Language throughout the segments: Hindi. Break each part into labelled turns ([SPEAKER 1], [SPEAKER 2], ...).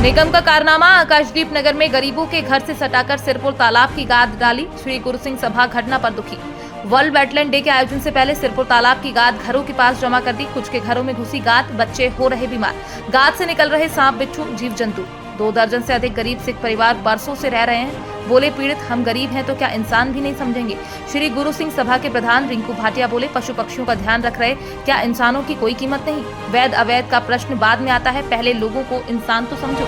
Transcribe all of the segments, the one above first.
[SPEAKER 1] निगम का कारनामा, आकाशदीप नगर में गरीबों के घर से सटाकर सिरपुर तालाब की गाद डाली। श्री गुरु सिंह सभा घटना पर दुखी। वर्ल्ड वेटलैंड डे के आयोजन से पहले सिरपुर तालाब की गाद घरों के पास जमा कर दी। कुछ के घरों में घुसी गाद, बच्चे हो रहे बीमार। गाद से निकल रहे सांप, बिच्छू, जीव जंतु। 2 दर्जन से अधिक गरीब सिख परिवार बरसों से रह रहे हैं। बोले पीड़ित हम गरीब हैं तो क्या इंसान भी नहीं समझेंगे। श्री गुरु सिंह सभा के प्रधान रिंकू भाटिया बोले पशु पक्षियों का ध्यान रख रहे, क्या इंसानों की कोई कीमत नहीं। वैध अवैध का प्रश्न बाद में आता है, पहले लोगों को इंसान तो समझो।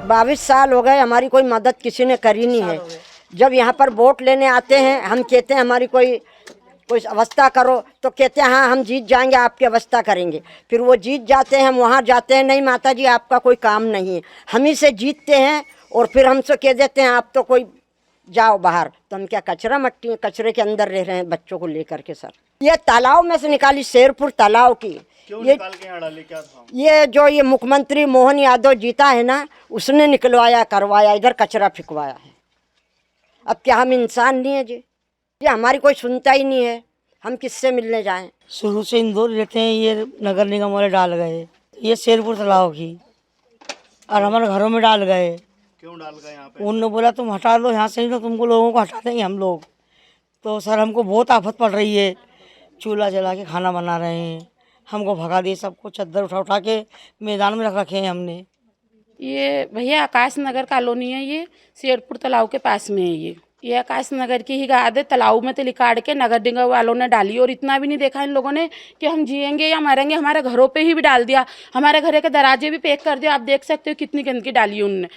[SPEAKER 2] बाईस साल हो गए, हमारी कोई मदद किसी ने करी नहीं है। जब यहाँ पर वोट लेने आते हैं, हम कहते हैं हमारी कोई अवस्था करो, तो कहते हैं हाँ हम जीत जाएंगे, आपकी अवस्था करेंगे। फिर वो जीत जाते हैं, हम वहाँ जाते हैं, नहीं माता जी आपका कोई काम नहीं है। हम ही से जीतते हैं और फिर हमसे कह देते हैं आप तो कोई जाओ बाहर। तो हम क्या कचरा मट्टी कचरे के अंदर रह रहे हैं बच्चों को लेकर के। सर ये तालाब में से निकाली, शेरपुर तालाब की। ये जो ये मुख्यमंत्री मोहन यादव जीता है ना, उसने निकलवाया, करवाया, इधर कचरा फिकवाया है। अब क्या हम इंसान नहीं है जी? ये हमारी कोई सुनता ही नहीं है, हम किससे मिलने जाएं।
[SPEAKER 3] शुरू से इंदौर रहते हैं, ये नगर निगम वाले डाल गए, ये शेरपुर तालाब की, और हमारे घरों में डाल गए।
[SPEAKER 4] क्यों डाल गए यहाँ पे?
[SPEAKER 3] उन्होंने बोला तुम हटा लो यहाँ से, नहीं तो तुमको लोगों को हटा देंगे हम लोग। तो सर हमको बहुत आफत पड़ रही है। चूल्हा जला के खाना बना रहे हैं, हमको भगा दिए, सबको चद्दर उठा उठा के मैदान में रख रखे हैं हमने।
[SPEAKER 5] ये भैया आकाश नगर कॉलोनी है, ये शेरपुर तालाब के पास में है। ये आकाश नगर की ही गाद है। तालाब में तो लिकाड़ के नगर निगम वालों ने डाली, और इतना भी नहीं देखा इन लोगों ने कि हम जिएंगे या मरेंगे। हमारे घरों पे ही भी डाल दिया, हमारे घर के दरवाजे भी पैक कर दिया। आप देख सकते हो कितनी गंदगी डाली है उनने।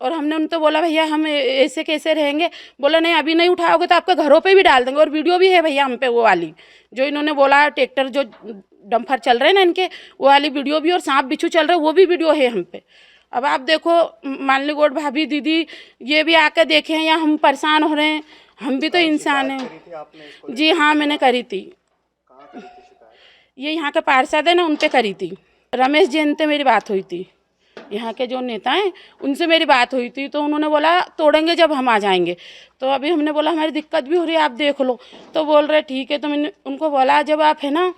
[SPEAKER 5] और हमने उनको बोला भैया हम ऐसे कैसे रहेंगे। बोला नहीं अभी नहीं उठाओगे तो आपके घरों पे भी डाल देंगे। और वीडियो भी है भैया हम पे, वो वाली जो इन्होंने बोला ट्रैक्टर जो डंपर चल रहे हैं ना इनके, वो वाली वीडियो भी, और सांप बिच्छू चल रहे वो भी वीडियो है हम पे। अब आप देखो मानली गौड़ भाभी दीदी ये भी आकर देखे हैं, या हम परेशान हो रहे हैं, हम भी तो इंसान हैं। जी हाँ मैंने करी थी। ये यहाँ के पार्षद है ना, उन पे करी थी। रमेश जैन से मेरी बात हुई थी, यहाँ के जो नेता हैं उनसे मेरी बात हुई थी। तो उन्होंने बोला तोड़ेंगे जब हम आ जाएंगे। तो अभी हमने बोला हमारी दिक्कत भी हो रही है, आप देख लो। तो बोल रहे ठीक है। तो मैंने उनको बोला जब आप है ना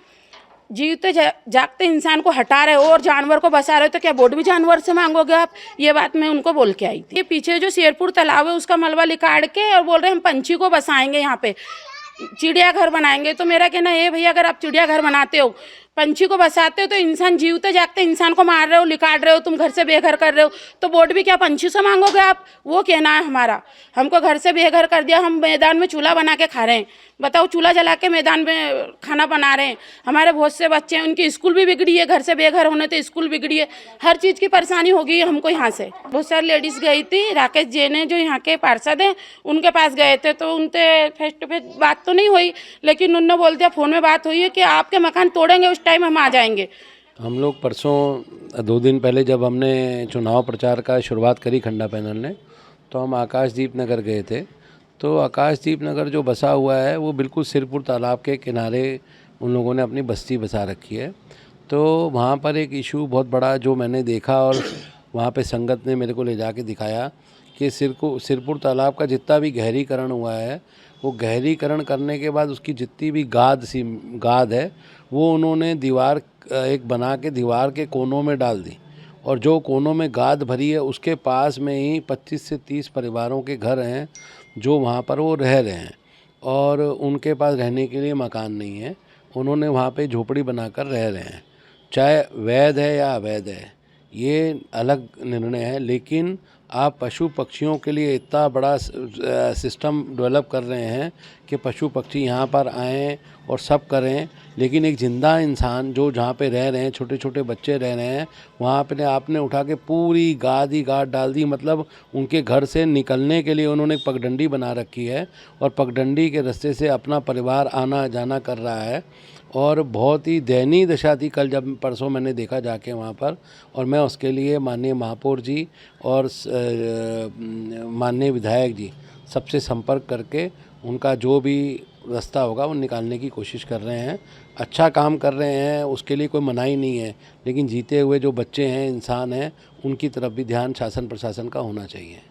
[SPEAKER 5] जीवते जागते इंसान को हटा रहे हो और जानवर को बचा रहे हो, तो क्या वोट भी जानवर से मांगोगे आप? ये बात मैं उनको बोल के आई थी। ये पीछे जो शेरपुर तालाब है उसका मलबा निकाल के और बोल रहे हैं हम पंछी को बसाएंगे, यहाँ पे चिड़ियाघर बनाएंगे। तो मेरा कहना है भैया अगर आप चिड़ियाघर बनाते हो, पंछी को बसाते हो, तो इंसान जीवते जागते इंसान को मार रहे हो, लिकाट रहे हो, तुम घर से बेघर कर रहे हो, तो वोट भी क्या पंछी से मांगोगे आप? वो कहना है हमारा। हमको घर से बेघर कर दिया, हम मैदान में चूल्हा बना के खा रहे हैं। बताओ, चूल्हा जला के मैदान में खाना बना रहे हैं। हमारे बहुत से बच्चे हैं, उनकी स्कूल भी बिगड़ी है, घर से बेघर होने तो स्कूल बिगड़ी है। हर चीज़ की परेशानी हो गई है हमको यहाँ से। बहुत सारी लेडीज़ गई थी, राकेश जैन है जो यहाँ के पार्षद हैं, उनके पास गए थे। तो उनसे फेस टू फेस बात तो नहीं हुई, लेकिन उन्होंने बोल दिया फ़ोन में बात हुई है कि आपके मकान तोड़ेंगे, उस टाइम हम आ जाएंगे।
[SPEAKER 6] हम लोग परसों 2 दिन पहले जब हमने चुनाव प्रचार का शुरुआत करी खंडा पैनल ने, तो हम आकाशदीप नगर गए थे। तो आकाशदीप नगर जो बसा हुआ है वो बिल्कुल सिरपुर तालाब के किनारे उन लोगों ने अपनी बस्ती बसा रखी है। तो वहाँ पर एक इशू बहुत बड़ा जो मैंने देखा, और वहाँ पे संगत ने मेरे को ले जाके दिखाया कि सिरपुर तालाब का जितना भी गहरीकरण हुआ है, वो गहरीकरण करने के बाद उसकी जितनी भी गाद है वो उन्होंने दीवार एक बना के दीवार के कोनों में डाल दी। और जो कोनों में गाद भरी है उसके पास में ही 25 से 30 परिवारों के घर हैं जो वहाँ पर वो रह रहे हैं, और उनके पास रहने के लिए मकान नहीं है। उन्होंने वहाँ पे झोपड़ी बनाकर रह रहे हैं। चाहे वैध है या अवैध है ये अलग निर्णय है, लेकिन आप पशु पक्षियों के लिए इतना बड़ा सिस्टम डेवलप कर रहे हैं कि पशु पक्षी यहाँ पर आएँ और सब करें, लेकिन एक ज़िंदा इंसान जो जहाँ पे रह रहे हैं, छोटे छोटे बच्चे रह रहे हैं, वहाँ पे आपने उठा के पूरी गाद ही गाद डाल दी। मतलब उनके घर से निकलने के लिए उन्होंने एक पगडंडी बना रखी है, और पगडंडी के रास्ते से अपना परिवार आना जाना कर रहा है। और बहुत ही दयनीय दशा थी। कल जब परसों मैंने देखा जाके वहाँ पर, और मैं उसके लिए माननीय महापौर जी और माननीय विधायक जी सबसे संपर्क करके उनका जो भी रास्ता होगा वो निकालने की कोशिश कर रहे हैं। अच्छा काम कर रहे हैं, उसके लिए कोई मनाही नहीं है, लेकिन जीते हुए जो बच्चे हैं, इंसान हैं, उनकी तरफ भी ध्यान शासन प्रशासन का होना चाहिए।